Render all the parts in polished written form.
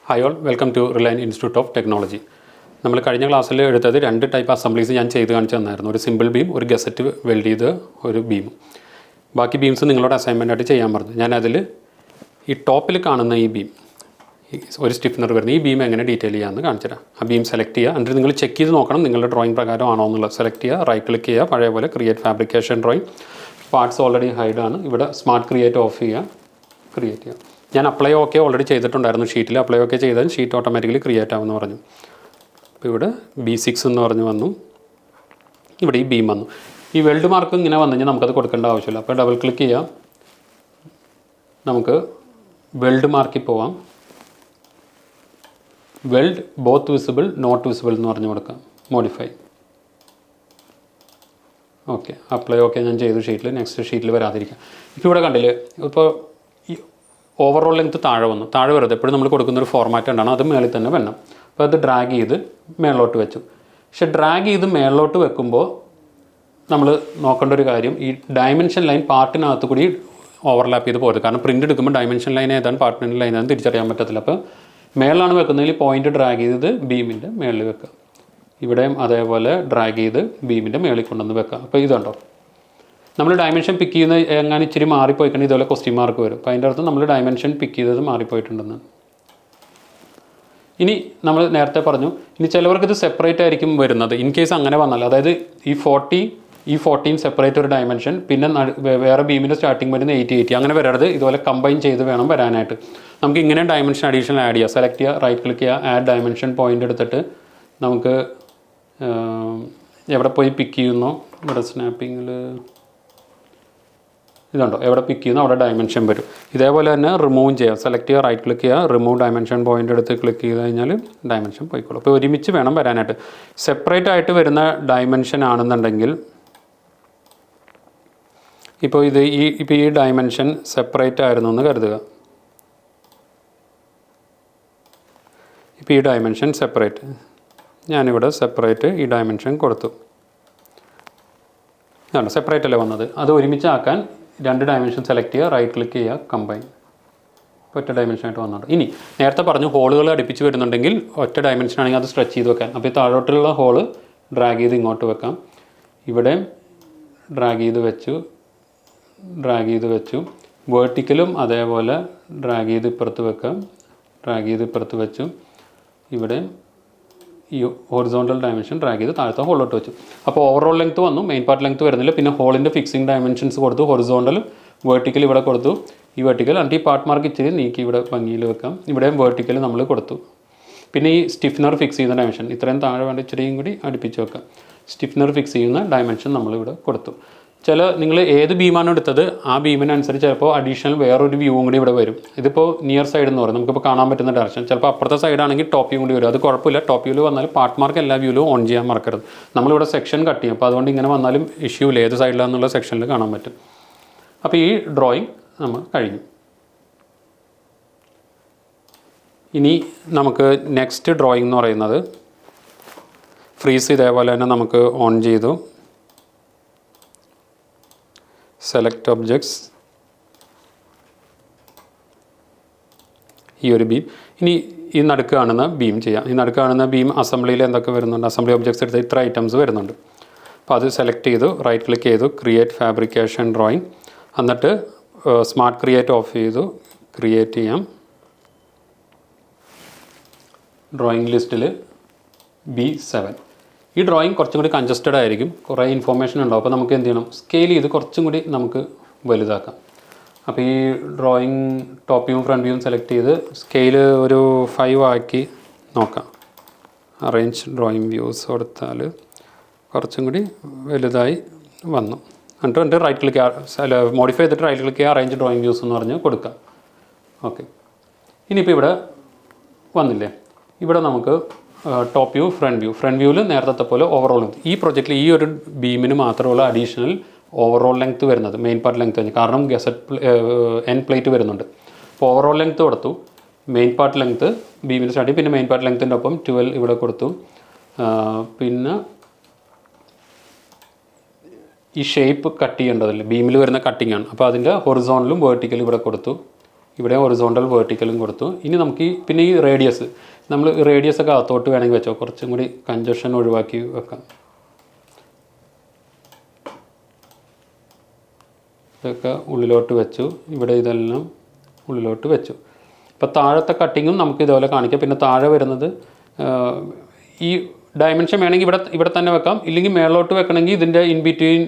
Hi all, welcome to Reliance Institute of Technology. നമ്മൾ കഴിഞ്ഞ ക്ലാസ്സിൽ എടുത്തത് രണ്ട് ടൈപ്പ് അസംബ്ലീസ് ഞാൻ ചെയ്ത് കാണിച്ചു തന്നായിരുന്നു. ഒരു സിമ്പിൾ ബീം, ഒരു ഗസറ്റ് വെൽഡ് ചെയ്ത് ഒരു ബീം. ബാക്കി ബീംസ് നിങ്ങളോട് അസൈൻമെൻ്റ് ആയിട്ട് ചെയ്യാൻ പറഞ്ഞു. ഞാൻ അതിൽ ഈ ടോപ്പിൽ കാണുന്ന ഈ ബീം, ഒരു സ്റ്റിഫ്നർ വരുന്ന ഈ ബീം എങ്ങനെ ഡീറ്റെയിൽ ചെയ്യാമെന്ന് കാണിച്ചു തരാം. ആ ബീം സെലക്ട് ചെയ്യുക, എന്നിട്ട് നിങ്ങൾ ചെക്ക് ചെയ്ത് നോക്കണം നിങ്ങളുടെ ഡ്രോയിങ് പ്രകാരം ആണോ എന്നുള്ളത്. സെലക്ട് ചെയ്യുക, റൈറ്റ് ക്ലിക്ക് ചെയ്യുക, പഴയ പോലെ create fabrication drawing. Parts already hide ആണ്. ഇവിടെ സ്മാർട്ട് ക്രിയേറ്റ് ഓഫ് ചെയ്യുക, ക്രിയേറ്റ് ചെയ്യുക. ഞാൻ അപ്ലൈ ഓക്കെ ഓൾറെഡി ചെയ്തിട്ടുണ്ടായിരുന്നു ഷീറ്റിൽ. അപ്ലൈ ഓക്കെ ചെയ്താൽ ഷീറ്റ് ഓട്ടോമാറ്റിക്കലി ക്രിയേറ്റ് ആവുമെന്ന് പറഞ്ഞു. അപ്പോൾ ഇവിടെ B6 എന്ന് പറഞ്ഞ് വന്നു. ഇവിടെ ഈ ബീം വന്നു. ഈ വെൽഡ് മാർക്ക് ഇങ്ങനെ വന്നു കഴിഞ്ഞാൽ നമുക്കത് കൊടുക്കേണ്ട ആവശ്യമില്ല. അപ്പോൾ ഡബിൾ ക്ലിക്ക് ചെയ്യാം, നമുക്ക് വെൽഡ് മാർക്കിൽ പോവാം. Weld both visible not visible എന്ന് പറഞ്ഞു കൊടുക്കാം. മോഡിഫൈ. ഓക്കെ, അപ്ലൈ ഓക്കെ ഞാൻ ചെയ്തു ഷീറ്റിൽ. നെക്സ്റ്റ് ഷീറ്റിൽ വരാതിരിക്കാം. ഇപ്പോൾ ഇവിടെ കണ്ടില്ലേ, ഇപ്പോൾ ഈ ഓവറോൾ ലെങ്ത് താഴെ വന്നു. താഴെ വരുന്നത് എപ്പോഴും നമ്മൾ കൊടുക്കുന്നൊരു ഫോർമാറ്റ് ഉണ്ടാണ്, അത് മേളിൽ തന്നെ വരണം. അപ്പോൾ അത് ഡ്രാഗ് ചെയ്ത് മേളിലോട്ട് വെച്ചു. പക്ഷെ ഡ്രാഗ് ചെയ്ത് മേളിലോട്ട് വെക്കുമ്പോൾ നമ്മൾ നോക്കേണ്ട ഒരു കാര്യം, ഈ ഡയമെൻഷൻ ലൈൻ പാർട്ടിനകത്ത് കൂടി ഓവർലാപ്പ് ചെയ്ത് പോകരുത്. കാരണം പ്രിൻ്റ് എടുക്കുമ്പോൾ ഡയമെൻഷൻ ലൈൻ ഏതാണ് പാർട്ടിൻ്റെ ലൈൻ ഏതാണ് തിരിച്ചറിയാൻ പറ്റത്തില്ല. അപ്പോൾ മേളിലാണ് വെക്കുന്നതിൽ പോയിൻ്റ് ഡ്രാഗ് ചെയ്ത് ബീമിൻ്റെ മേളിൽ വെക്കുക. ഇവിടെയും അതേപോലെ ഡ്രാഗ് ചെയ്ത് ബീമിൻ്റെ മേളിൽ കൊണ്ടുവന്ന് വെക്കുക. അപ്പോൾ ഇതുണ്ടോ, നമ്മൾ ഡയമെൻഷൻ പിക്ക് ചെയ്യുന്ന എങ്ങനെ ഇച്ചിരി മാറിപ്പോയിക്കണെങ്കിൽ ഇതുപോലെ ക്വസ്റ്റ്യൻ മാർക്ക് വരും. അപ്പോൾ അതിൻ്റെ അർത്ഥം നമ്മൾ ഡയമെൻഷൻ പിക്ക് ചെയ്തത് മാറിപ്പോയിട്ടുണ്ടെന്ന്. ഇനി നമ്മൾ നേരത്തെ പറഞ്ഞു, ഇനി ചിലവർക്ക് ഇത് സെപ്പറേറ്റ് ആയിരിക്കും വരുന്നത്. ഇൻ കേസ് അങ്ങനെ വന്നാൽ, അതായത് ഈ 14 സെപ്പറേറ്റ് ഒരു ഡയമെൻഷൻ, പിന്നെ വേറെ ബീമിൻ്റെ സ്റ്റാർട്ടിങ് വരുന്ന 80 അങ്ങനെ വരരുത്. ഇതുപോലെ കമ്പൈൻ ചെയ്ത് വേണം വരാനായിട്ട്. നമുക്ക് ഇങ്ങനെ ഡയമെൻഷൻ അഡീഷണൽ ആഡ് ചെയ്യുക. സെലക്ട് ചെയ്യുക, റൈറ്റ് ക്ലിക്ക് ചെയ്യുക, ആഡ് ഡയമെൻഷൻ പോയിൻ്റ് എടുത്തിട്ട് നമുക്ക് എവിടെ പോയി പിക്ക് ചെയ്യുന്നോ, ഇവിടെ സ്നാപ്പിങ്ങിൽ ഇതുണ്ടോ, എവിടെ പിക്ക് ചെയ്യുന്നോ അവിടെ ഡയമെൻഷൻ വരും. ഇതേപോലെ തന്നെ റിമൂവ് ചെയ്യാം. സെലക്ട് ചെയ്യുക, റൈറ്റ് ക്ലിക്ക് ചെയ്യുക, റിമൂവ് ഡയമെൻഷൻ പോയിൻ്റ് എടുത്ത് ക്ലിക്ക് ചെയ്ത് കഴിഞ്ഞാൽ ഡയമെൻഷൻ പോയിക്കോളും. അപ്പോൾ ഒരുമിച്ച് വേണം വരാനായിട്ട്. സെപ്പറേറ്റ് ആയിട്ട് വരുന്ന ഡയമെൻഷൻ ആണെന്നുണ്ടെങ്കിൽ, ഇപ്പോൾ ഈ ഡയമെൻഷൻ സെപ്പറേറ്റ് ആയിരുന്നു എന്ന് കരുതുക. ഇപ്പോൾ ഈ ഡയമെൻഷൻ സെപ്പറേറ്റ്, ഞാനിവിടെ സെപ്പറേറ്റ് ഈ ഡയമെൻഷൻ കൊടുത്തു. ആണ് സെപ്പറേറ്റ് അല്ലേ വന്നത്. അത് ഒരുമിച്ചാക്കാൻ രണ്ട് ഡയമെൻഷൻ സെലക്ട് ചെയ്യുക, റൈറ്റ് ക്ലിക്ക് ചെയ്യുക, കമ്പൈൻ. ഒറ്റ ഡയമെൻഷനായിട്ട് വന്നോണ്ട്. ഇനി നേരത്തെ പറഞ്ഞു ഹോളുകൾ അടുപ്പിച്ച് വരുന്നുണ്ടെങ്കിൽ ഒറ്റ ഡയമെൻഷൻ ആണെങ്കിൽ അത് സ്ട്രെച്ച് ചെയ്ത് വെക്കാൻ. അപ്പോൾ ഈ താഴോട്ടുള്ള ഹോള് ഡ്രാഗ് ചെയ്ത് ഇങ്ങോട്ട് വെക്കാം. ഇവിടെ ഡ്രാഗ് ചെയ്ത് വെച്ചു. വേർട്ടിക്കലും അതേപോലെ ഡ്രാഗ് ചെയ്ത് ഇപ്പുറത്ത് വെക്കാം. ഡ്രാഗ് ചെയ്ത് ഇപ്പുറത്ത് വെച്ചു. ഇവിടെ ഈ ഹൊറിസോണ്ടൽ ഡയമെൻഷൻ ഡ്രാഗ് ചെയ്ത് താഴത്തെ ഹോളിലോട്ട് വെച്ചു. അപ്പോൾ ഓവറോൾ ലെങ്ത് വന്നു, മെയിൻ പാർട്ട് ലെങ്ത് വരുന്നില്ല. പിന്നെ ഹോളിൻ്റെ ഫിക്സിങ് ഡയമെൻഷൻസ് കൊടുത്തു. ഹൊറിസോണ്ടൽ വേർട്ടിക്കൽ ഇവിടെ കൊടുത്തു. ഈ വേർട്ടിക്കൽ എന്നിട്ട് ഈ പാർട്ട് മാർക്ക് ഇച്ചിരി നീക്കി ഇവിടെ ഭംഗിയിൽ വെക്കാം. ഇവിടെയും വേർട്ടിക്കൽ നമ്മൾ കൊടുത്തു. പിന്നെ ഈ സ്റ്റിഫ്നർ ഫിക്സ് ചെയ്യുന്ന ഡയമെൻഷൻ ഇത്രയും താഴെ വേണ്ട ഇച്ചിരിയും കൂടി അടുപ്പിച്ച് വെക്കാം. സ്റ്റിഫ്നർ ഫിക്സ് ചെയ്യുന്ന ഡയമെൻഷൻ നമ്മളിവിടെ കൊടുത്തു. നിങ്ങൾ ഏത് ബീമാണ് എടുത്തത് ആ ബീമിനനുസരിച്ച് ചിലപ്പോൾ അഡീഷണൽ വേറൊരു വ്യൂവും കൂടി ഇവിടെ വരും. ഇതിപ്പോൾ നിയർ സൈഡ് എന്ന് പറയും, നമുക്കിപ്പോൾ കാണാൻ പറ്റുന്ന ഡയറക്ഷൻ. ചിലപ്പോൾ അപ്പുറത്തെ സൈഡാണെങ്കിൽ ടോപ്പ് വ്യൂ കൂടി വരും. അത് കുഴപ്പമില്ല. ടോപ്പ് വ്യൂവിൽ വന്നാലും പാർട്ട് മാർക്ക് എല്ലാ വ്യൂവിലും ഓൺ ചെയ്യാൻ മറക്കരുത്. നമ്മളിവിടെ സെക്ഷൻ കട്ട് ചെയ്യും. അപ്പോൾ അതുകൊണ്ട് ഇങ്ങനെ വന്നാലും ഇഷ്യൂ ഇല്ല, ഏത് സൈഡിലാണെന്നുള്ള സെക്ഷനിൽ കാണാൻ പറ്റും. അപ്പോൾ ഈ ഡ്രോയിങ് നമ്മൾ കഴിഞ്ഞു. ഇനി നമുക്ക് നെക്സ്റ്റ് ഡ്രോയിങ് എന്ന് പറയുന്നത് ഫ്രീസ് ഇതേപോലെ തന്നെ നമുക്ക് ഓൺ ചെയ്തു. സെലക്ട് ഒബ്ജക്ട്സ്, ഈ ഒരു ബീം. ഇനി ഈ നടുക്ക് കാണുന്ന ബീം ചെയ്യാം. ഈ നടുക്ക് കാണുന്ന ബീം അസംബ്ലിയിൽ എന്തൊക്കെ വരുന്നുണ്ട്, അസംബ്ലി ഒബ്ജക്ട്സ് എടുത്ത് ഇത്ര ഐറ്റംസ് വരുന്നുണ്ട്. അപ്പോൾ അത് സെലക്ട് ചെയ്തു, റൈറ്റ് ക്ലിക്ക് ചെയ്തു, ക്രിയേറ്റ് ഫാബ്രിക്കേഷൻ ഡ്രോയിങ്. എന്നിട്ട് സ്മാർട്ട് ക്രിയേറ്റ് ഓഫ് ചെയ്തു, ക്രിയേറ്റ് ചെയ്യാം. ഡ്രോയിങ് ലിസ്റ്റിൽ B7. ഈ ഡ്രോയിങ് കുറച്ചും കൂടി കൺജസ്റ്റഡ് ആയിരിക്കും, കുറേ ഇൻഫോർമേഷൻ ഉണ്ടാവും. അപ്പോൾ നമുക്ക് എന്ത് ചെയ്യണം, സ്കെയിൽ ചെയ്ത് കുറച്ചും കൂടി നമുക്ക് വലുതാക്കാം. അപ്പോൾ ഈ ഡ്രോയിങ് ടോപ്പ് വ്യൂവും ഫ്രണ്ട് വ്യൂവും സെലക്ട് ചെയ്ത് സ്കെയിൽ ഒരു 5 ആക്കി നോക്കാം. അറേഞ്ച് ഡ്രോയിങ് വ്യൂസ് കൊടുത്താൽ കുറച്ചും കൂടി വലുതായി വന്നു. എന്നിട്ട് റൈറ്റ് ക്ലിക്ക് മോഡിഫൈ ചെയ്തിട്ട് റൈറ്റ് ക്ലിക്ക് ചെയ്യുക, അറേഞ്ച് ഡ്രോയിങ് വ്യൂസ് എന്ന് പറഞ്ഞ് കൊടുക്കാം. ഓക്കെ, ഇനിയിപ്പോൾ ഇവിടെ വന്നില്ലേ, ഇവിടെ നമുക്ക് ടോപ്പ് വ്യൂ ഫ്രണ്ട് വ്യൂവിൽ നേരത്തെ പോലെ ഓവറോൾ ലെങ്ത്. ഈ പ്രൊജക്റ്റിൽ ഈ ഒരു ബീമിന് മാത്രമുള്ള അഡീഷണൽ ഓവറോൾ ലെങ്ത് വരുന്നത് മെയിൻ പാർട്ട് ലെങ്ത് തന്നെ, കാരണം ഗസറ്റ് എൻ പ്ലേറ്റ് വരുന്നുണ്ട്. അപ്പോൾ ഓവറോൾ ലെങ്ത് കൊടുത്തു, മെയിൻ പാർട്ട് ലെങ്ത് ബീമിന് സ്റ്റാർട്ട്, പിന്നെ മെയിൻ പാർട്ട് ലെങ്ത്തിൻ്റെ ഒപ്പം 12 ഇവിടെ കൊടുത്തു. പിന്നെ ഈ ഷേപ്പ് കട്ട് ചെയ്യേണ്ടതല്ലേ, ബീമിൽ വരുന്ന കട്ടിങ് ആണ്. അപ്പോൾ അതിൻ്റെ ഹൊറിസോണലും വേർട്ടിക്കലും ഇവിടെ കൊടുത്തു. ഇവിടെ ഹൊറിസോണ്ടൽ വെർട്ടിക്കലും കൊടുത്തു. ഇനി നമുക്ക് പിന്നെ ഈ റേഡിയസ് നമ്മൾ റേഡിയസ് ഒക്കെ അകത്തോട്ട് വേണമെങ്കിൽ വെച്ചോ, കുറച്ചും കൂടി കൺജഷൻ ഒഴിവാക്കി വെക്കാം. ഇതൊക്കെ ഉള്ളിലോട്ട് വെച്ചു. ഇവിടെ ഇതെല്ലാം ഉള്ളിലോട്ട് വെച്ചു. ഇപ്പോൾ താഴത്തെ കട്ടിങ്ങും നമുക്ക് ഇതുപോലെ കാണിക്കാം. പിന്നെ താഴെ വരുന്നത് ഈ ഡയമെൻഷൻ വേണമെങ്കിൽ ഇവിടെ തന്നെ വെക്കാം, ഇല്ലെങ്കിൽ മേളിലോട്ട് വെക്കണമെങ്കിൽ ഇതിൻ്റെ ഇൻ ബിറ്റ്വീൻ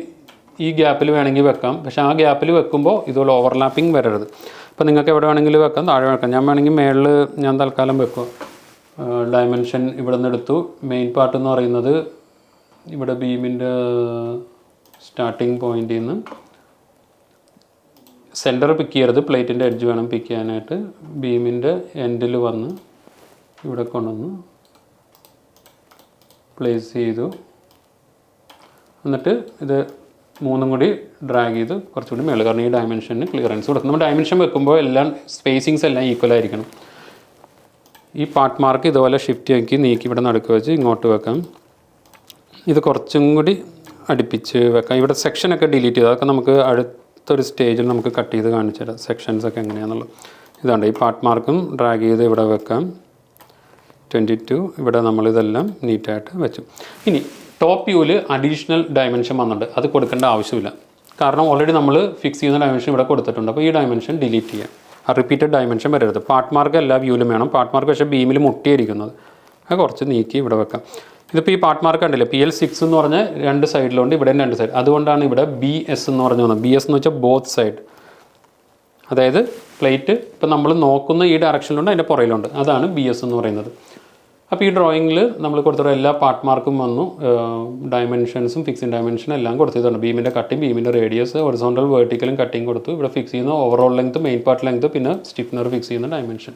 ഈ ഗ്യാപ്പിൽ വേണമെങ്കിൽ വെക്കാം. പക്ഷേ ആ ഗ്യാപ്പിൽ വെക്കുമ്പോൾ ഇതുപോലെ ഓവർലാപ്പിംഗ് വരരുത്. അപ്പോൾ നിങ്ങൾക്ക് എവിടെ വേണമെങ്കിലും വെക്കാം, താഴെ വെക്കാം. ഞാൻ വേണമെങ്കിൽ മേളിൽ ഞാൻ തൽക്കാലം വെക്കും. ഡയമെൻഷൻ ഇവിടെ നിന്ന് എടുത്തു. മെയിൻ പാർട്ട് എന്ന് പറയുന്നത് ഇവിടെ ബീമിൻ്റെ സ്റ്റാർട്ടിങ് പോയിന്റിൽ നിന്ന് സെൻറ്റർ പിക്ക് ചെയ്യരുത്, പ്ലേറ്റിൻ്റെ എഡ്ജ് വേണം പിക്ക് ചെയ്യാനായിട്ട്. ബീമിൻ്റെ എൻഡിൽ വന്ന് ഇവിടെ കൊണ്ടുവന്ന് പ്ലേസ് ചെയ്തു. എന്നിട്ട് ഇത് മൂന്നും കൂടി ഡ്രാഗ് ചെയ്ത് കുറച്ചുകൂടി മേളിൽ, കാരണം ഈ ഡയമെൻഷന് ക്ലിയറൻസ് കൊടുക്കും. നമ്മൾ ഡയമെൻഷൻ വെക്കുമ്പോൾ എല്ലാം സ്പേസിങ്സ് എല്ലാം ഈക്വൽ ആയിരിക്കണം. ഈ പാർട്ട് മാർക്ക് ഇതുപോലെ ഷിഫ്റ്റ് ആക്കി നീക്കി ഇവിടെ നടുക്ക് വെച്ച് ഇങ്ങോട്ട് വെക്കാം. ഇത് കുറച്ചും കൂടി അടുപ്പിച്ച് വെക്കാം. ഇവിടെ സെക്ഷനൊക്കെ ഡിലീറ്റ് ചെയ്ത് അതൊക്കെ നമുക്ക് അടുത്തൊരു സ്റ്റേജിൽ നമുക്ക് കട്ട് ചെയ്ത് കാണിച്ചു തരാം, സെക്ഷൻസൊക്കെ എങ്ങനെയാണെന്നുള്ളത്. ഇതാണ് ഈ പാർട്ട് മാർക്കും ഡ്രാഗ് ചെയ്ത് ഇവിടെ വെക്കാം. 22 ഇവിടെ നമ്മളിതെല്ലാം നീറ്റായിട്ട് വെച്ചു. ഇനി ടോപ്പ് വ്യൂവിൽ അഡീഷണൽ ഡയമെൻഷൻ വന്നിട്ടുണ്ട്, അത് കൊടുക്കേണ്ട ആവശ്യമില്ല. കാരണം ഓൾറെഡി നമ്മൾ ഫിക്സ് ചെയ്യുന്ന ഡയമെൻഷൻ ഇവിടെ കൊടുത്തിട്ടുണ്ട്. അപ്പോൾ ഈ ഡയമെൻഷൻ ഡിലീറ്റ് ചെയ്യാം. ആ റിപ്പീറ്റഡ് ഡയമെൻഷൻ വരരുത്. പാർട്ട് മാർക്ക് എല്ലാ വ്യൂവിലും വേണം. പാർട്ട് മാർക്ക് പക്ഷേ ബീമിൽ മുട്ടിയിരിക്കുന്നത് അത് കുറച്ച് നീക്കി ഇവിടെ വെക്കാം. ഇതിപ്പോൾ ഈ പാർട്ട് മാർക്ക് കണ്ടില്ലേ, PL6 എന്ന് പറഞ്ഞാൽ 2 സൈഡിലുണ്ട്, ഇവിടെ 2 സൈഡ്. അതുകൊണ്ടാണ് ഇവിടെ BS എന്ന് പറഞ്ഞു വന്നത്. BS എന്ന് വെച്ചാൽ ബോത്ത് സൈഡ്, അതായത് പ്ലേറ്റ് ഇപ്പം നമ്മൾ നോക്കുന്ന ഈ ഡയറക്ഷനിലുണ്ട്, അതിൻ്റെ പുറയിലുണ്ട്. അതാണ് BS എന്ന് പറയുന്നത്. അപ്പോൾ ഈ ഡ്രോയിങ്ങിൽ നമ്മൾ കൊടുത്തിട്ട് എല്ലാ പാർട്ട് മാർക്കും വന്നു, ഡയമെൻഷൻസും ഫിക്സിങ് ഡയമെൻഷനും എല്ലാം കൊടുത്തിട്ടുണ്ട്. ബീമിൻ്റെ കട്ടിങ്, ബീമിൻ്റെ റേഡിയസ്, ഹൊറിസോണ്ടൽ വെർട്ടിക്കലും കട്ടിങ് കൊടുത്തു. ഇവിടെ ഫിക്സ് ചെയ്യുന്ന overall length, main part length, പിന്നെ സ്റ്റിഫ്നർ ഫിക്സ് ചെയ്യുന്ന ഡയമെൻഷൻ.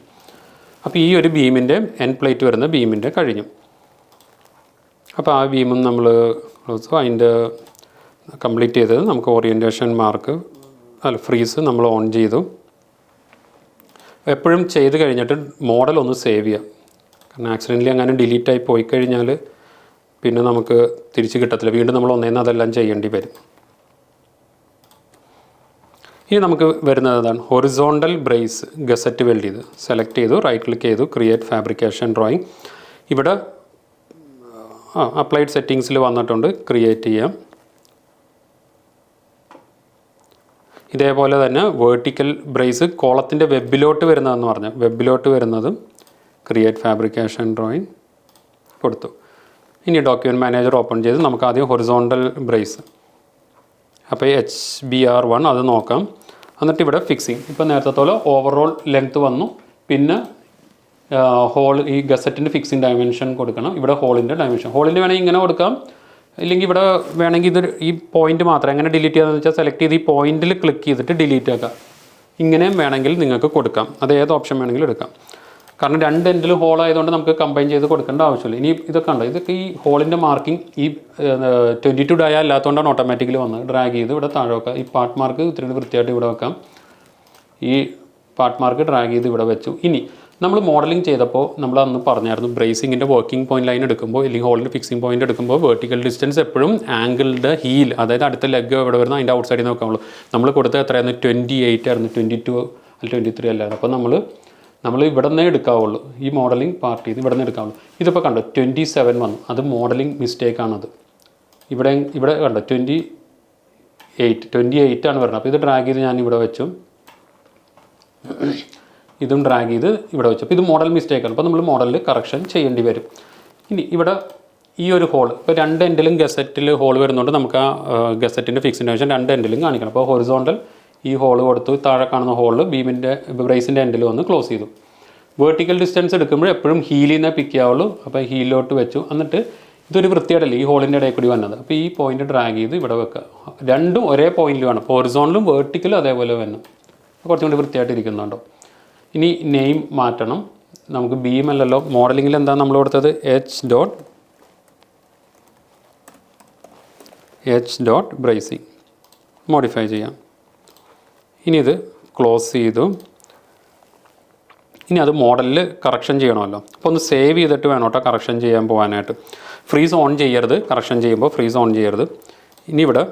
അപ്പോൾ ഈ ഒരു ബീമിൻ്റെ എൻ പ്ലേറ്റ് വരുന്ന ബീമിൻ്റെ കഴിഞ്ഞു. അപ്പോൾ ആ ബീമും നമ്മൾ അതിൻ്റെ കംപ്ലീറ്റ് ചെയ്തത് നമുക്ക് ഓറിയൻറ്റേഷൻ മാർക്ക് ഫ്രീസ് നമ്മൾ ഓൺ ചെയ്തു. എപ്പോഴും ചെയ്ത് കഴിഞ്ഞിട്ട് മോഡൽ ഒന്ന് സേവ് ചെയ്യാം. കാരണം ആക്സിഡൻ്റലി അങ്ങനെ ഡിലീറ്റായി പോയി കഴിഞ്ഞാൽ പിന്നെ നമുക്ക് തിരിച്ച് കിട്ടത്തില്ല. വീണ്ടും നമ്മൾ ഒന്നേന്ന് അതെല്ലാം ചെയ്യേണ്ടി വരും. ഇനി നമുക്ക് വരുന്നത് അതാണ് ഹൊറിസോണ്ടൽ ബ്രേസ് ഗസറ്റ് വെൽഡ് ചെയ്ത് സെലക്ട് ചെയ്തു, റൈറ്റ് ക്ലിക്ക് ചെയ്തു, ക്രിയേറ്റ് ഫാബ്രിക്കേഷൻ ഡ്രോയിങ്. ഇവിടെ അപ്ലൈഡ് സെറ്റിങ്സിൽ വന്നിട്ടുണ്ട്, ക്രിയേറ്റ് ചെയ്യാം. ഇതേപോലെ തന്നെ വേർട്ടിക്കൽ ബ്രേസ് കോളത്തിൻ്റെ വെബിലോട്ട് വരുന്നതെന്ന് പറഞ്ഞാൽ വെബിലോട്ട് വരുന്നതും ക്രിയേറ്റ് ഫാബ്രിക്കേഷൻ ഡ്രോയിങ് കൊടുത്തു. ഇനി ഡോക്യുമെൻറ്റ് മാനേജർ ഓപ്പൺ ചെയ്ത് നമുക്ക് ആദ്യം ഹൊറിസോണ്ടൽ ബ്രേസ്, അപ്പോൾ HBR1 അത് നോക്കാം. എന്നിട്ട് ഇവിടെ ഫിക്സിങ്, ഇപ്പോൾ നേരത്തെ പോലെ ഓവറോൾ ലെങ്ത്ത് വന്നു. പിന്നെ ഹോൾ ഈ ഗസറ്റിൻ്റെ ഫിക്സിങ് ഡയമെൻഷൻ കൊടുക്കണം. ഇവിടെ ഹോളിൻ്റെ ഡയമെൻഷൻ, ഹോളിൻ്റെ വേണമെങ്കിൽ ഇങ്ങനെ കൊടുക്കാം, ഇല്ലെങ്കിൽ ഇവിടെ വേണമെങ്കിൽ ഇത് ഈ പോയിന്റ് മാത്രം എങ്ങനെ ഡിലീറ്റ് ചെയ്യാമെന്ന് വെച്ചാൽ സെലക്ട് ചെയ്ത് ഈ പോയിന്റിൽ ക്ലിക്ക് ചെയ്തിട്ട് ഡിലീറ്റ് ആക്കാം. ഇങ്ങനെയും വേണമെങ്കിൽ നിങ്ങൾക്ക് കൊടുക്കാം, അത് ഏത് ഓപ്ഷൻ വേണമെങ്കിലും എടുക്കാം. കാരണം 2 എൻഡിലും ഹോൾ ആയതുകൊണ്ട് നമുക്ക് കമ്പൈൻ ചെയ്ത് കൊടുക്കേണ്ട ആവശ്യമില്ല. ഇനി ഇതൊക്കെ ഉണ്ടോ, ഇതൊക്കെ ഈ ഹോളിൻ്റെ മാർക്കിംഗ് ഈ 22 ഡയ അല്ലാത്തതുകൊണ്ടാണ് ഓട്ടോമാറ്റിക്കലി വന്നത്. ഡ്രാഗ് ചെയ്ത് ഇവിടെ താഴെ വെക്കാം. ഈ പാർട്ട് മാർക്ക് ഇത്തിരി വൃത്തിയായിട്ട് ഇവിടെ വെക്കാം. ഈ പാർട്ട് മാർക്ക് ഡ്രാഗ് ചെയ്ത് ഇവിടെ വെച്ചു. ഇനി നമ്മൾ മോഡലിംഗ് ചെയ്തപ്പോൾ നമ്മൾ അന്ന് പറഞ്ഞായിരുന്നു ബ്രേസിങ്ങിൻ്റെ വർക്കിംഗ് പോയിന്റ് ലൈൻ എടുക്കുമ്പോൾ അല്ലെങ്കിൽ ഹോളിൻ്റെ ഫിക്സിംഗ് പോയിന്റ് എടുക്കുമ്പോൾ വെർട്ടിക്കൽ ഡിസ്റ്റൻസ് എപ്പോഴും ആംഗിളിൻ്റെ ഹീൽ, അതായത് അടുത്ത ലെഗ് എവിടെ വരുന്നു അതിൻ്റെ ഔട്ട് സൈഡിൽ നോക്കാവുള്ളൂ. നമ്മൾ കൊടുത്തത് എത്രയായിരുന്നു, 28 ആയിരുന്നു, 22 അല്ലെങ്കിൽ 23 അല്ലായിരുന്നു. അപ്പോൾ നമ്മൾ ഇവിടെ നിന്നേ എടുക്കാവുള്ളൂ. ഈ മോഡലിംഗ് പാർട്ട് ചെയ്ത് ഇവിടെ നിന്ന് എടുക്കാവുള്ളൂ. ഇതിപ്പോൾ കണ്ടോ 27 വന്നു, അത് മോഡലിംഗ് മിസ്റ്റേക്കാണത്. ഇവിടെ കണ്ടോ 28 ആണ് വരുന്നത്. അപ്പോൾ ഇത് ഡ്രാഗ് ചെയ്ത് ഞാൻ ഇവിടെ വെച്ചു, ഇതും ഡ്രാഗ് ചെയ്ത് ഇവിടെ വെച്ചു. അപ്പോൾ ഇത് മോഡൽ മിസ്റ്റേക്കാണ്. അപ്പോൾ നമ്മൾ മോഡലിൽ കറക്ഷൻ ചെയ്യേണ്ടി വരും. ഇനി ഇവിടെ ഈ ഒരു ഹോൾ, ഇപ്പോൾ 2 എൻഡിലും ഗസറ്റിൽ ഹോൾ വരുന്നുണ്ട്. നമുക്ക് ആ ഗസറ്റിൻ്റെ ഫിക്സിംഗ് ഡയമെൻഷൻ 2 എൻഡിലും കാണിക്കണം. അപ്പോൾ ഹൊറിസോണ്ടൽ ഈ ഹോൾ കൊടുത്തു, താഴെ കാണുന്ന ഹോളിൽ ബീമിൻ്റെ ബ്രേസിൻ്റെ എൻഡിൽ വന്ന് ക്ലോസ് ചെയ്തു. വേർട്ടിക്കൽ ഡിസ്റ്റൻസ് എടുക്കുമ്പോൾ എപ്പോഴും ഹീലിൽ നിന്നേ പിക്ക് ചെയ്യാവുള്ളൂ. അപ്പോൾ ഹീലിലോട്ട് വെച്ചു. എന്നിട്ട് ഇതൊരു വൃത്തിയായിട്ടല്ലേ ഈ ഹോളിൻ്റെ ഇടയിൽ കൂടി വന്നത്. അപ്പോൾ ഈ പോയിന്റ് ഡ്രാഗ് ചെയ്ത് ഇവിടെ വെക്കുക. രണ്ടും ഒരേ പോയിന്റിൽ വേണം. ഹൊറിസോണ്ടലും വേർട്ടിക്കലും അതേപോലെ വേണം. കുറച്ചും കൂടി വൃത്തിയായിട്ട് ഇരിക്കുന്നുണ്ടോ. ഇനി നെയിം മാറ്റണം. നമുക്ക് ബീം അല്ലല്ലോ, മോഡലിങ്ങിൽ എന്താണ് നമ്മൾ കൊടുത്തത്, H ഡോട്ട് ബ്രേസിങ് മോഡിഫൈ ചെയ്യാം. ഇനി ഇത് ക്ലോസ് ചെയ്തു. ഇനി അത് മോഡലിൽ കറക്ഷൻ ചെയ്യണമല്ലോ. അപ്പോൾ ഒന്ന് സേവ് ചെയ്തിട്ട് വേണം കേട്ടോ കറക്ഷൻ ചെയ്യാൻ പോകാനായിട്ട്. ഫ്രീസ് ഓൺ ചെയ്യരുത്, കറക്ഷൻ ചെയ്യുമ്പോൾ ഫ്രീസ് ഓൺ ചെയ്യരുത്. ഇനി ഇവിടെ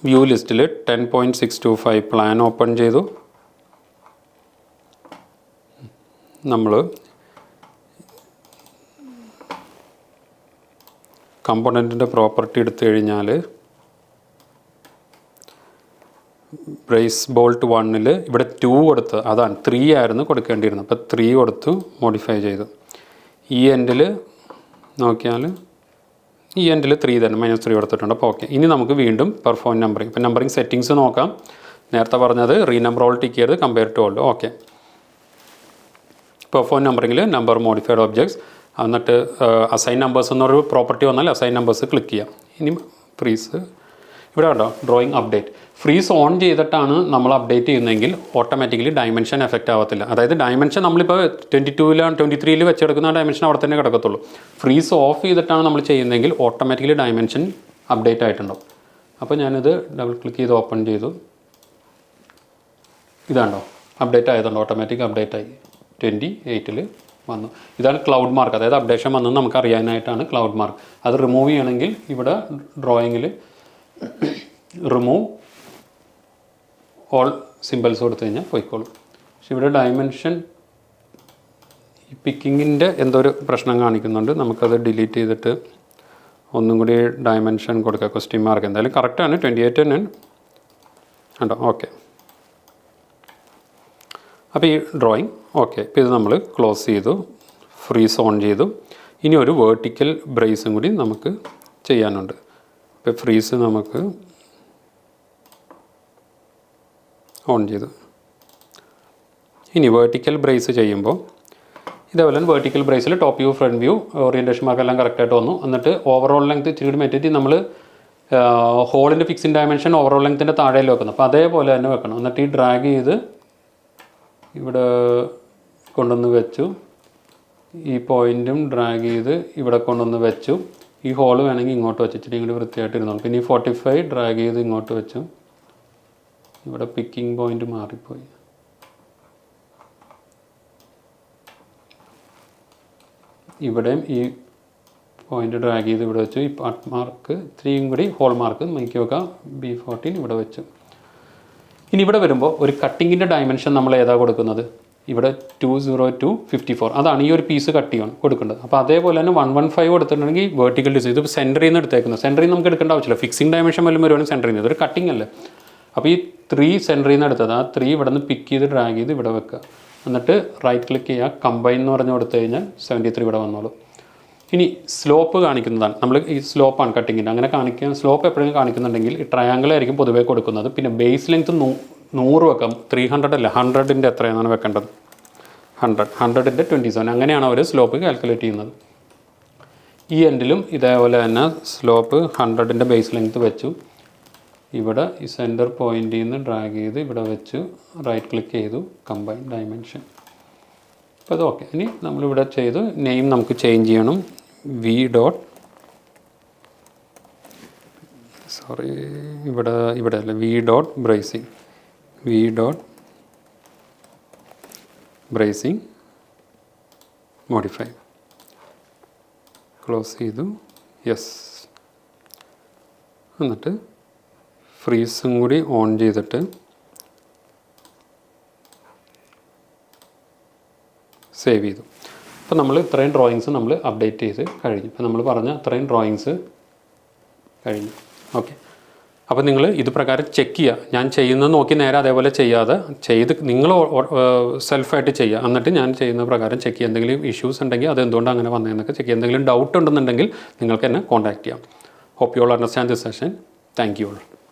വ്യൂ ലിസ്റ്റിൽ 10.625 പ്ലാൻ ഓപ്പൺ ചെയ്തു. നമ്മൾ കമ്പോണൻറ്റിൻ്റെ പ്രോപ്പർട്ടി എടുത്തു കഴിഞ്ഞാൽ ബ്രേസ് ബോൾട്ട് 1-ൽ ഇവിടെ 2 കൊടുത്ത്, അതാണ് 3 ആയിരുന്നു കൊടുക്കേണ്ടിയിരുന്നത്. അപ്പോൾ 3 കൊടുത്തു, മോഡിഫൈ ചെയ്തു. ഈ എൻഡിൽ നോക്കിയാൽ ഈ എൻഡിൽ 3 തന്നെ, -3 കൊടുത്തിട്ടുണ്ട്. അപ്പോൾ ഓക്കെ. ഇനി നമുക്ക് വീണ്ടും പെർഫോം നമ്പറിങ്. ഇപ്പോൾ നമ്പറിങ് സെറ്റിങ്സ് നോക്കാം. നേരത്തെ പറഞ്ഞത് റീനമ്പർ ഓൾ ടിക്ക് ചെയ്ത് compare to old. Okay. Perform നമ്പറിങ്ങിൽ നമ്പർ മോഡിഫൈഡ് ഒബ്ജക്ട്സ്, എന്നിട്ട് അസൈൻ നമ്പേഴ്സ് എന്നൊരു പ്രോപ്പർട്ടി വന്നാൽ അസൈൻ നമ്പേഴ്സ് ക്ലിക്ക് ചെയ്യാം. ഇനി ഫ്രീസ് ഇവിടെ ഉണ്ടോ ഡ്രോയിങ് അപ്ഡേറ്റ്. ഫ്രീസ് ഓൺ ചെയ്തിട്ടാണ് നമ്മൾ അപ്ഡേറ്റ് ചെയ്യുന്നതെങ്കിൽ ഓട്ടോമാറ്റിക്കലി ഡയമെൻഷൻ എഫക്റ്റ് ആവത്തില്ല. അതായത് ഡയമെൻഷൻ നമ്മളിപ്പോൾ 22-ലാണ് 23-ൽ വെച്ചെടുക്കുന്ന ആ ഡയമെൻഷൻ അവിടെ തന്നെ കിടക്കത്തുള്ളൂ. ഫ്രീസ് ഓഫ് ചെയ്തിട്ടാണ് നമ്മൾ ചെയ്യുന്നതെങ്കിൽ ഓട്ടോമാറ്റിക്കലി ഡയമെൻഷൻ അപ്ഡേറ്റ് ആയിട്ടുണ്ടാവും. അപ്പോൾ ഞാനിത് ഡബിൾ ക്ലിക്ക് ചെയ്ത് ഓപ്പൺ ചെയ്തു. ഇതാണ്ടോ അപ്ഡേറ്റ് ആയതുകൊണ്ട് ഓട്ടോമാറ്റിക് അപ്ഡേറ്റ് ആയി 28-ൽ വന്നു. ഇതാണ് ക്ലൗഡ് മാർക്ക്, അതായത് അപ്ഡേഷൻ വന്നത് നമുക്ക് അറിയാനായിട്ടാണ് ക്ലൗഡ് മാർക്ക്. അത് റിമൂവ് ചെയ്യണമെങ്കിൽ ഇവിടെ ഡ്രോയിങ്ങിൽ റിമൂവ് ഓൾ സിമ്പിൾസ് കൊടുത്തു കഴിഞ്ഞാൽ പോയിക്കോളും. പക്ഷെ ഇവിടെ ഡയമെൻഷൻ ഈ പിക്കിങ്ങിൻ്റെ എന്തോ ഒരു പ്രശ്നം കാണിക്കുന്നുണ്ട്. നമുക്കത് ഡിലീറ്റ് ചെയ്തിട്ട് ഒന്നും കൂടി ഡയമെൻഷൻ കൊടുക്കുക. ക്വസ്റ്റ്യൻ മാർക്ക് എന്തായാലും കറക്റ്റാണ് 28 തന്നെ ഉണ്ടോ. ഓക്കെ. അപ്പോൾ ഈ ഡ്രോയിങ് ഓക്കെ. ഇപ്പോൾ ഇത് നമ്മൾ ക്ലോസ് ചെയ്തു, ഫ്രീസ് ഓൺ ചെയ്തു. ഇനി ഒരു വേർട്ടിക്കൽ ബ്രേസും കൂടി നമുക്ക് ചെയ്യാനുണ്ട്. ഇപ്പോൾ ഫ്രീസ് നമുക്ക് ഓൺ ചെയ്തു. ഇനി വേർട്ടിക്കൽ ബ്രേസ് ചെയ്യുമ്പോൾ ഇതേപോലെ വേർട്ടിക്കൽ ബ്രേസിൽ top view, front view, orientation മാർക്കെല്ലാം കറക്റ്റായിട്ട് വന്നു. എന്നിട്ട് ഓവറോൾ ലെങ്ത് ഇച്ചിരി മാറ്റിയിട്ട് നമ്മൾ ഹോളിൻ്റെ ഫിക്സിങ് ഡയമെൻഷൻ ഓവറോൾ ലെങ്ത്തിൻ്റെ താഴെയിൽ വെക്കണം. അപ്പോൾ അതേപോലെ തന്നെ വെക്കണം. എന്നിട്ട് ഈ ഡ്രാഗ് ചെയ്ത് ഇവിടെ കൊണ്ടുവന്ന് വെച്ചു. ഈ പോയിൻറ്റും ഡ്രാഗ് ചെയ്ത് ഇവിടെ കൊണ്ടുവന്ന് വെച്ചു. ഈ ഹോൾ വേണമെങ്കിൽ ഇങ്ങോട്ട് വെച്ചിട്ട് ഇങ്ങോട്ട് വൃത്തിയായിട്ട് ഇരുന്നോളൂ. പിന്നെ ഈ 45 ഡ്രാഗ് ചെയ്ത് ഇങ്ങോട്ട് വെച്ചു. ഇവിടെ പിക്കിംഗ് പോയിൻ്റ് മാറിപ്പോയി. ഇവിടെയും ഈ പോയിൻ്റ് ഡ്രാഗ് ചെയ്ത് ഇവിടെ വെച്ചു. ഈ പാർട്ട് മാർക്ക് 3 കൂടി ഹോൾ മാർക്ക് നോക്കി വെക്കാം. B14 ഇവിടെ വെച്ചു. ഇനി ഇവിടെ വരുമ്പോൾ ഒരു കട്ടിങ്ങിൻ്റെ ഡയമെൻഷൻ നമ്മൾ ഏതാ കൊടുക്കുന്നത്? ഇവിടെ 20254 അതാണ് ഈ ഒരു പീസ് കട്ട് ചെയ്യാൻ കൊടുക്കേണ്ടത്. അപ്പോൾ അതേപോലെ തന്നെ 115 കൊടുത്തിട്ടുണ്ടെങ്കിൽ വേർട്ടിക്കൽ ഡിസൈൻ. ഇത് സെൻറ്ററിൽ നിന്ന് എടുത്തേക്കുന്നത്. സെൻറ്ററിൽ നമുക്ക് എടുക്കേണ്ട ആവശ്യമില്ല. ഫിക്സിംഗ് ഡയമെൻഷൻ വല്ലതും വരുവാണെങ്കിൽ സെൻറ്ററിൽ നിന്ന്. ഇതൊരു കട്ടിങ് അല്ലേ. അപ്പോൾ ഈ 3 സെൻറ്ററിൽ നിന്ന് എടുത്തത്. ആ 3 ഇവിടെ നിന്ന് പിക്ക് ചെയ്ത് ഡ്രാഗ് ചെയ്ത് ഇവിടെ വെക്കുക. എന്നിട്ട് റൈറ്റ് ക്ലിക്ക് ചെയ്യുക, കമ്പൈൻ എന്ന് പറഞ്ഞ് കൊടുത്തു കഴിഞ്ഞാൽ 73 ഇവിടെ വന്നോളൂ. ഇനി സ്ലോപ്പ് കാണിക്കുന്നതാണ്. നമ്മൾ ഈ സ്ലോപ്പാണ് കട്ടിങ്ങിൻ്റെ. അങ്ങനെ കാണിക്കാൻ സ്ലോപ്പ് എപ്പോഴെങ്കിലും കാണിക്കുന്നുണ്ടെങ്കിൽ ഈ ട്രയാങ്കിൾ ആയിരിക്കും പൊതുവേ കൊടുക്കുന്നത്. പിന്നെ ബേസ് ലെങ്ത് 100 വെക്കാം. 300 അല്ല, 100ൻ്റെ എത്രയാണെന്നാണ് വെക്കേണ്ടത്. 100ൻ്റെ 27 അങ്ങനെയാണ് അവർ സ്ലോപ്പ് കാൽക്കുലേറ്റ് ചെയ്യുന്നത്. ഈ എൻഡിലും ഇതേപോലെ തന്നെ സ്ലോപ്പ് 100ൻ്റെ ബേസ് ലെങ്ത് വെച്ചു. ഇവിടെ ഈ സെൻറ്റർ പോയിൻ്റിൽ നിന്ന് ഡ്രാഗ് ചെയ്ത് ഇവിടെ വെച്ച് റൈറ്റ് ക്ലിക്ക് ചെയ്തു, കമ്പൈൻ ഡയമെൻഷൻ. അപ്പോൾ അത് ഓക്കെ. ഇനി നമ്മളിവിടെ ചെയ്ത് നെയിം നമുക്ക് ചേഞ്ച് ചെയ്യണം. ഇവിടെ അല്ല, ബ്രേസിങ് മോഡിഫൈ. ക്ലോസ് ചെയ്തു, യെസ്. എന്നിട്ട് ഫ്രീസും കൂടി ഓൺ ചെയ്തിട്ട് സേവ് ചെയ്തു. അപ്പോൾ നമ്മൾ ഇത്രയും ഡ്രോയിങ്സ് നമ്മൾ അപ്ഡേറ്റ് ചെയ്ത് കഴിഞ്ഞു. ഇപ്പോൾ നമ്മൾ പറഞ്ഞ അത്രയും ഡ്രോയിങ്സ് കഴിഞ്ഞു. ഓക്കെ. അപ്പോൾ നിങ്ങൾ ഇത് പ്രകാരം ചെക്ക് ചെയ്യുക. ഞാൻ ചെയ്യുന്നത് നോക്കി നേരെ അതേപോലെ ചെയ്യാതെ നിങ്ങൾ സെൽഫായിട്ട് ചെയ്യുക. എന്നിട്ട് ഞാൻ ചെയ്യുന്ന പ്രകാരം ചെക്ക് ചെയ്യുക. എന്തെങ്കിലും ഇഷ്യൂസ് ഉണ്ടെങ്കിൽ അത് എന്തുകൊണ്ടാണ് അങ്ങനെ വന്നതെന്നൊക്കെ ചെക്ക് ചെയ്യുക. എന്തെങ്കിലും ഡൗട്ട് ഉണ്ടെന്നുണ്ടെങ്കിൽ നിങ്ങൾക്ക് എന്നെ കോൺടാക്റ്റ് ചെയ്യാം. Hope you all understand this session. Thank you all.